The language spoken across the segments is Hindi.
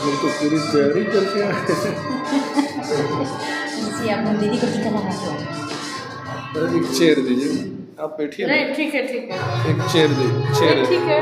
पूरी तो पूरी तैयारी करके अपनी दीदी को टीका लगा दो। एक चेयर दीजिए, आप बैठिए। नहीं ठीक है ठीक है, एक चेयर दे, चेयर ठीक है।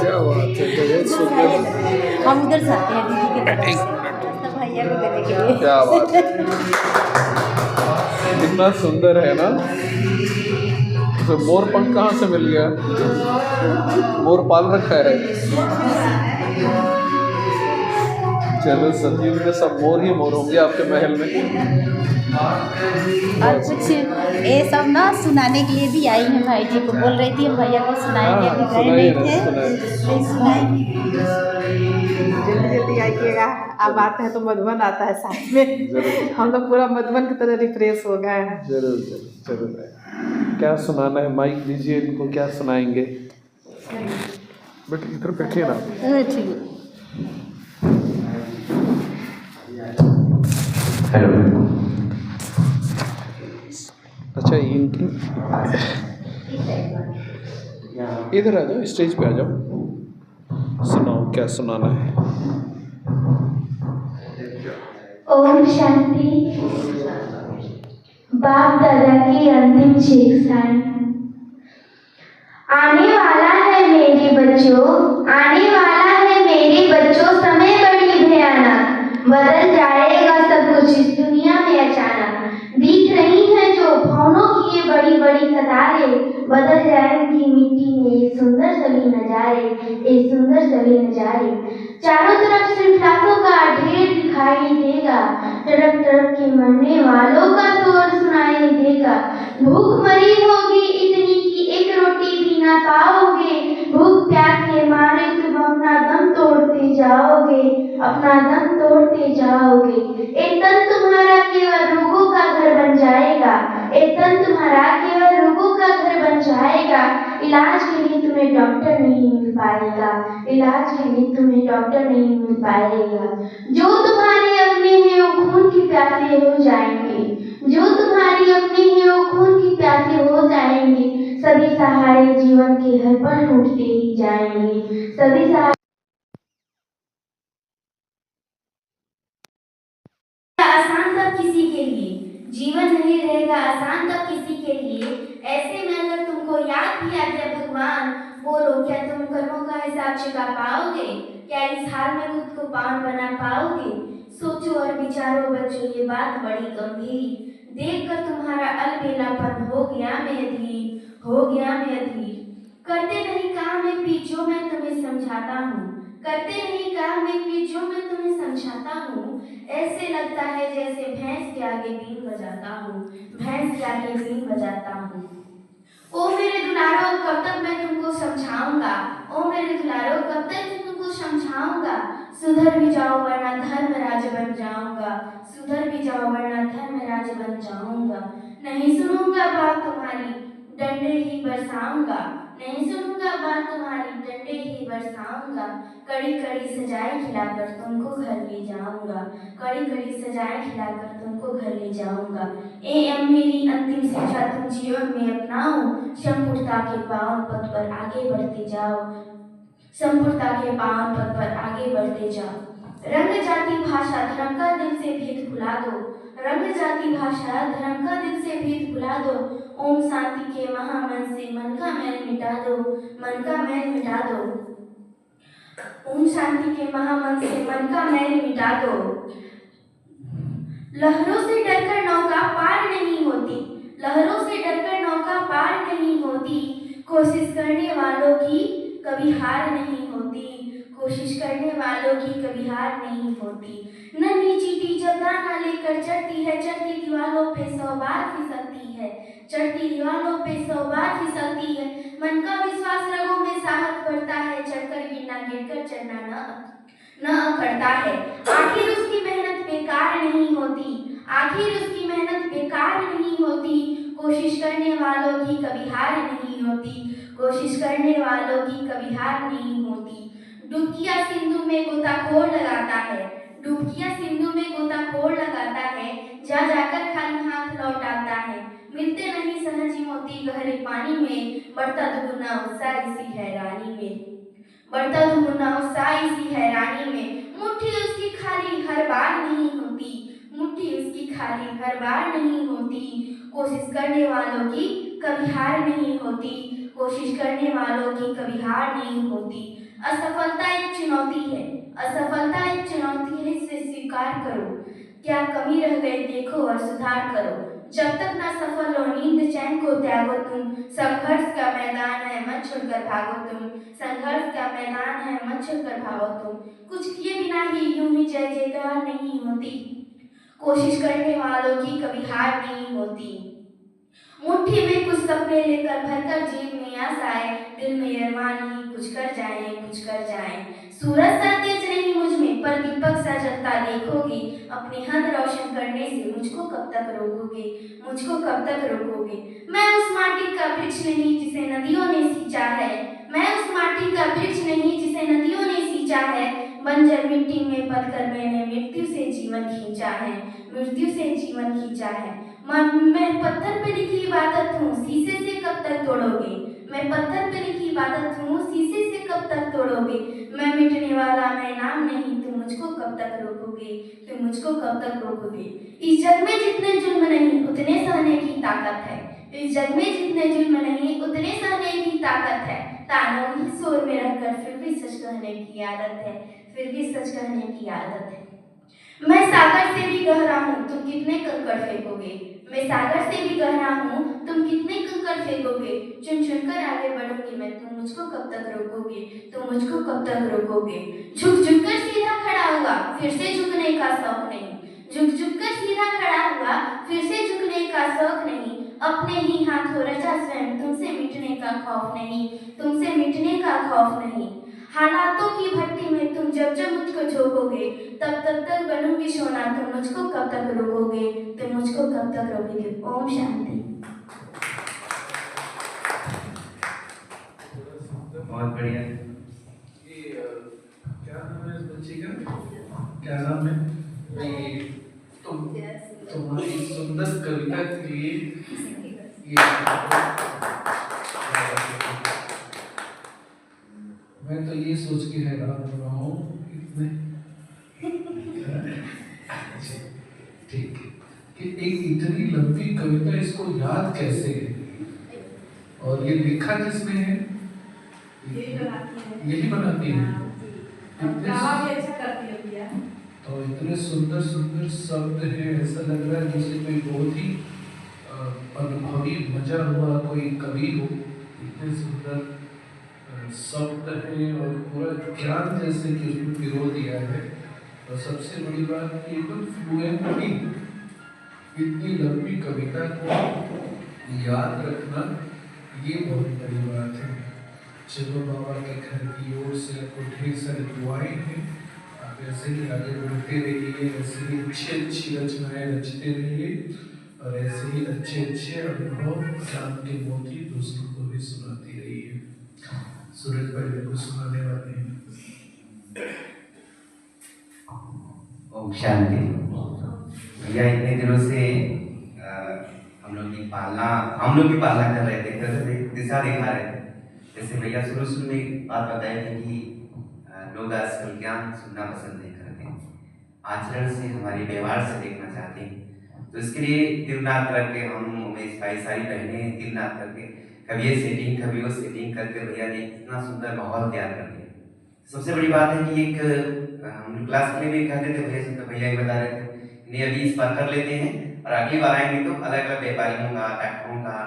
क्या बात है, बहुत सुंदर। हम उधर से आते हैं दीदी के तरफ से, तो भैया को गले के लिए। क्या बात है, कितना सुंदर है ना। तो मोर पंख कहाँ से मिल गया? मोर पाल रखा है। चलो सतयुग में सब मोर ही मोर होंगे आपके महल में। और कुछ ये सब ना सुनाने के लिए भी आई हैं भाई जी को, बोल रही थी हम भैया को सुनाएंगे, अभी गए नहीं थे, नहीं सुनाएंगे। जल्दी जल्दी आइएगा। अब आता है तो मधुबन आता है साथ में, हम लोग पूरा मधुबन की तरह रिफ्रेश हो गए हैं। जरूर जरूर जरूर। क्या सुनाना है? माइक दीजिए इनको, क्या सुनाएंगे? बेटे इधर बैठिए ना। ठीक है। हेलो। अच्छा इनकी इधर आ जाओ, स्टेज पे आ जाओ, सुनाओ क्या सुनाना है। ओम शांति। बाप दादा की अंतिम शिक्षाएं। आने वाला है मेरे बच्चों, आने वाला है मेरे बच्चों, समय बड़ी भयानक, बदल जाएगा सब कुछ इस दुनिया में अचानक। दिख रही हैं जो भवनों की ये बड़ी बड़ी कतारें, बदल जाएंगी मिट्टी में ये सुंदर सभी नजारे, ये सुंदर सभी नजारे। चारों तरफ सिर्फ लाशों का ढेर दिखाई देगा, तरफ तरफ के मरने वालों का शोर सुनाई देगा। भूख मरी होगी इतनी कि एक रोटी भी ना पाओगे, भूख प्यास के मारे तुम अपना दम तोड़ते जाओगे, अपना दम तोड़ते जाओगे। एक तन तुम्हारा केवल रोगों का घर बन जाएगा, एक तन तुम्हारा केवल रोगों का घर बन जाएगा। इलाज के लिए तुम्हें डॉक्टर नहीं मिल पाएगा, इलाज के लिए तुम्हें डॉक्टर नहीं मिल पाएगा। जो तुम्हारे अपने हैं वो खून की प्यासे हो जाएंगे, जो तुम्हारी अपने हैं वो खून की प्यासे हो जाएंगे। सभी सहारे जीवन के हर पल टूटते ही जाएंगे, सभी सहारे आसान तब किसी के लिए, जीवन नहीं रहेगा आसान तब किसी के लिए। ऐसे में अगर तुमको याद भी आ गया भगवान, बोलो क्या तुम कर्मों का हिसाब चुका पाओगे? क्या इस हाल में खुद को पावन बना पाओगे? सोचो और विचारो बच्चों ये बात बड़ी गंभीर, देखकर तुम्हारा अलबेलापन हो गया मैं अधीर, हो गया मैं अधीर। करते नहीं काम एक भी जो मैं तुम्हें समझाता हूँ, करते नहीं काम एक भी जो मैं तुम्हें समझाता हूँ। ऐसे लगता है जैसे भैंस के आगे बीन बजाता हूँ, भैंस के आगे बीन बजाता हूँ। ओ मेरे दुलारो कब तक मैं तुमको समझाऊंगा, ओ मेरे दुलारो कब तक मैं तुमको समझाऊंगा। सुधर भी जाओ वरना धर्मराज बन जाऊंगा, सुधर भी जाओ वरना धर्मराज बन जाऊंगा। नहीं सुनूंगा बात तुम्हारी, डंडे ही ही बरसाऊंगा, नहीं सुनूंगा बात तुम्हारी डंडे ही बरसाऊंगा। कड़ी कड़ी सजाएं खिलाकर तुमको घर ले जाऊंगा, कड़ी कड़ी सजाएं खिलाकर तुमको घर ले जाऊंगा। अब मेरी अंतिम शिक्षा तुम जीवन में अपनाओ, संपूर्णता के पावन पथ पर आगे बढ़ते जाओ, संपूर्णता के पावन पथ पर आगे बढ़ते जाओ। रंग जाति भाषा धर्म का दिल से भेद भुला दो, रंग जाति भाषा धर्म का दिल से भेद भुला दो। ओम शांति के महामन से मन का मैल मिटा दो, मन का मैल मिटा दो। ओम शांति के महामन से मन का मैल मिटा दो। लहरों से डरकर नौका पार नहीं होती, लहरों से डरकर नौका पार नहीं होती। कोशिश करने वालों की कभी हार नहीं होती, कोशिश करने वालों की कभी हार नहीं होती। नन्ही चींटी जब दाना लेकर चढ़ती है, चढ़ती दीवारों पे 100 बार फिसलती है, चढ़ती दीवारों पे 100 बार फिसलती है। मन का विश्वास रगों में साहस बढ़ता है, चढ़कर गिरना गिरकर चढ़ना न अखड़ता है। आखिर उसकी मेहनत बेकार नहीं होती, आखिर उसकी मेहनत बेकार नहीं होती। कोशिश करने वालों की कभी हार नहीं होती, कोशिश करने वालों की कभी हार नहीं होती। डुबकिया सिंधु में गोताखोर लगाता है, डुबकिया सिंधु में गोताखोर लगाता है, जा जाकर खाली हाथ लौट आता है। मिलते नहीं सहज मोती गहरे पानी में, बढ़ता दुगुना उत्साह इसी हैरानी में, बढ़ता दुगुना उत्साह इसी हैरानी में। मुट्ठी उसकी खाली हर बार नहीं होती, मुट्ठी उसकी खाली हर बार नहीं होती। कोशिश करने वालों की कभी हार नहीं होती, कोशिश करने वालों की कभी हार नहीं होती। असफलता एक चुनौती है, असफलता एक चुनौती है, इसे स्वीकार करो। क्या कमी रह गई देखो और सुधार करो। जब तक ना सफल हो नींद चैन को त्यागो तुम, संघर्ष का मैदान है मत छोड़कर भागो तुम, संघर्ष का मैदान है मत छोड़कर भागो तुम। कुछ किए बिना ही यूं ही जय जयकार नहीं होती, कोशिश करने वालों की कभी हार नहीं होती। मुट्ठी में कुछ सपने लेकर भरकर जेब में आशाएं, दिल में अरमान ही कुछ कर जाए कुछ कर जाए। सूरज सा तेज नहीं मुझ में पर दीपक सा जलता देखोगे, अपने हद रोशन करने से मुझको कब तक रोकोगे, मुझको कब तक रोकोगे। मैं उस माटी का वृक्ष नहीं जिसे नदियों ने सींचा है, मैं उस माटी का वृक्ष नहीं जिसे नदियों ने सींचा है। बंजर मिट्टी में पलकर मैंने मृत्यु से जीवन खींचा है, मृत्यु से जीवन खींचा है। मैं पत्थर पे लिखी इबादत हूँ, शीशे से कब तक तोड़ोगे, मैं पत्थर पे लिखी इबादत हूँ, शीशे से कब तक तोड़ोगे। मैं मिटने वाला मैं नाम नहीं, तुम मुझको कब तक रोकोगे, तुम मुझको कब तक रोकोगे। इस जग में जितने जुल्म नहीं उतने सहने की ताकत है, इस जग में जितने जुल्म नहीं उतने सहने की ताकत है। तानों की शोर में रहकर फिर भी सच कहने की आदत है, फिर भी सच कहने की आदत है। मैं सागर से भी गहरा हूँ, तुम कितने कंकड़ फेंकोगे, मैं सागर से भी गहरा हूँ, तुम कितने कंकड़ फेंकोगे। चुन चुन कर आगे बढ़ूंगी मैं, तुम मुझको कब तक रोकोगे, तुम मुझको कब तक रोकोगे। झुक झुक कर सीधा खड़ा हुआ, फिर से झुकने का शौक नहीं, झुक झुक कर सीधा खड़ा हुआ, फिर से झुकने का शौक नहीं। अपने ही हाथों रचा स्वयं, तुमसे मिटने का खौफ नहीं, तुमसे मिटने का खौफ नहीं। हालातों की भट्टी में तुम जब जब मुझको झोंकोगे, तब तक बनूंगी सोना, तुम मुझको कब तक रोकोगे, तुम मुझको कब तक रोकोगे। ओम शांति। बहुत बढ़िया। ये क्या नाम है इस बच्ची का, क्या नाम है? तुम्हारी सुंदर कविता के लिए ये मैं तो ये सोच के हैरान हो रहा हूँ इतने ठीक कि एक इतनी लंबी कविता इसको याद कैसे है, और ये लिखा किसने है? यही बनाती है। तो इतने सुंदर सुंदर शब्द हैं, ऐसा लग रहा है जैसे कोई बहुत ही अनुभवी मजा हुआ कोई कवि हो। इतने सुंदर शब्द हैं और पूरा ज्ञान जैसे कि उसमें पिरो दिया है। और सबसे बड़ी बात कि एकदम फ्लुएंटली इतनी लंबी कविता को याद रखना, ये बहुत बड़ी बात है। चलो बाबा के घर की ओर से आपको ढेर सारी दुआएं हैं, आप ऐसे ही आगे बढ़ते रहिए, ऐसे ही अच्छी अच्छी रचनाएं रचते रहिए और ऐसे ही अच्छे अच्छे अनुभव ज्ञान के मोती दूसरों को भी सुनाती रही है। सूरज भाई मेरे को सुनाने वाले हैं। ओम शांति। भैया इतने दिनों से हम लोग की पालना कर रहे थे, दिशा दिखा रहे थे। जैसे भैया शुरू में बात बताई थी कि लोग आजकल ज्ञान सुनना पसंद नहीं करते, आचरण से हमारे व्यवहार से देखना चाहते हैं। तो इसके लिए दिल नाथ रख के हम सारी बहनें दिल नाथ करके कभी ये सेटिंग कभी वो सेटिंग करके भैया ने इतना सुंदर माहौल तैयार कर दिया। सबसे बड़ी बात है कि एक हम क्लास के लिए भी कहते थे भैया से, तो भैया ही बता रहे थे नहीं अभी इस बार कर लेते हैं और अगली बार आएंगे तो अलग अलग व्यापारियों का, डॉक्टरों का,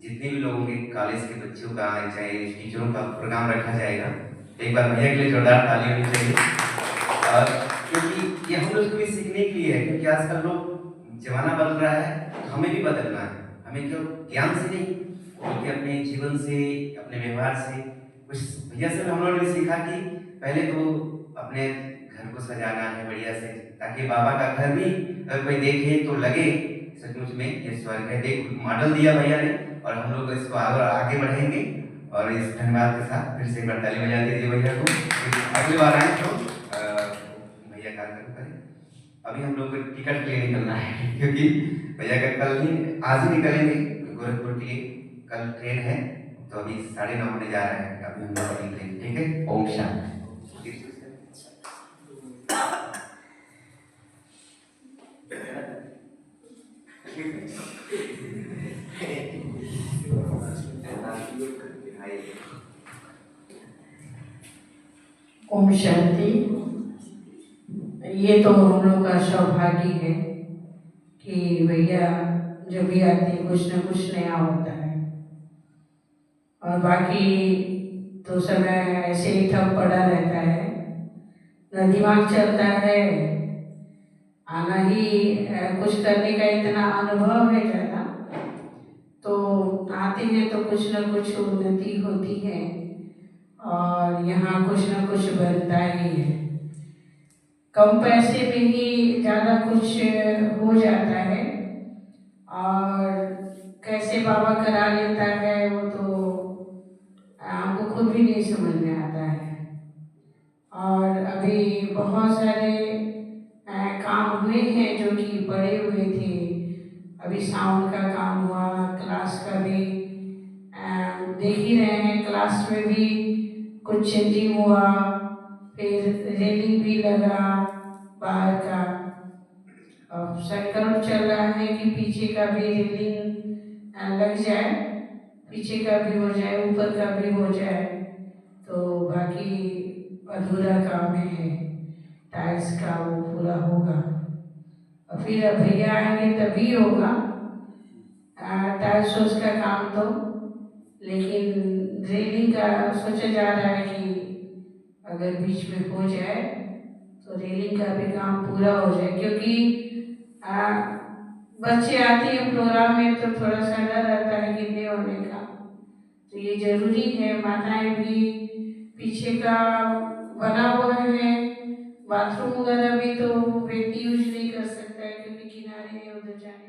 जितने भी लोगों के कॉलेज के बच्चों का चाहे टीचरों का प्रोग्राम रखा जाएगा। एक बार भैया के लिए जोरदार ताली होनी चाहिए। और क्योंकि ये हम लोग को भी सीखने के लिए है, क्योंकि आजकल लोग जमाना बदल रहा है तो हमें भी बदलना है। हमें क्यों ज्ञान से नहीं बल्कि अपने जीवन से, अपने व्यवहार से कुछ भैया से हम लोगों ने सीखा कि पहले तो अपने घर को सजाना है बढ़िया से, ताकि बाबा का घर भी अगर कोई देखे तो लगे सचमुच में ये स्वर्ग है। देख मॉडल दिया भैया ने और हम लोग इसको आगे बढ़ेंगे। और इस धन्यवाद के साथ फिर से एक बार ताली बजा दीजिए भैया को। अगली बार आए तो भैया कार्यक्रम करें। अभी हम लोग को टिकट के लिए निकलना है, क्योंकि भैया का आज ही निकलेंगे गोरखपुर के, कल ट्रेन है तो अभी 9:30 होने जा रहा है, अभी हम लोग निकलेंगे। ठीक है, ओम शांति। ओम शांति। ये तो हम लोग का सौभाग्य है कि भैया जब भी आते हैं कुछ न कुछ नया होता है, और बाकी तो समय ऐसे ही ठप पड़ा रहता है, न दिमाग चलता है, आना ही कुछ करने का इतना अनुभव है ज़्यादा, तो आते हैं तो कुछ न कुछ उन्नति होती है और यहाँ कुछ न कुछ बनता ही है। कम पैसे में ही ज़्यादा कुछ हो जाता है, और कैसे बाबा करा लेता है वो तो हमको खुद भी नहीं समझ में आता है। और अभी बहुत सारे काम हुए हैं जो कि पड़े हुए थे। अभी साउंड का काम हुआ, क्लास का भी देख ही रहे हैं, क्लास में भी कुछ चेंजिंग हुआ, फिर रेलिंग भी लगा बाहर का। अब संकल्प चल रहा है कि पीछे का भी रेलिंग लग जाए, पीछे का भी हो जाए, ऊपर का भी हो जाए, तो बाकी अधूरा काम है टाइल्स का, वो पूरा होगा। और फिर भैया आएंगे तभी होगा टाइल्स का काम तो, लेकिन रेलिंग का सोचा जा रहा है कि अगर बीच में हो जाए तो रेलिंग का भी काम पूरा हो जाए, क्योंकि बच्चे आते हैं प्रोग्राम में तो थोड़ा सा डर रहता है गिरने होने का, तो ये जरूरी है। माताएं भी पीछे का बना हुआ है, बाथरूम वगैरह भी तो व्यक्ति यूज नहीं कर सकता है क्योंकि किनारे है, उधर जाने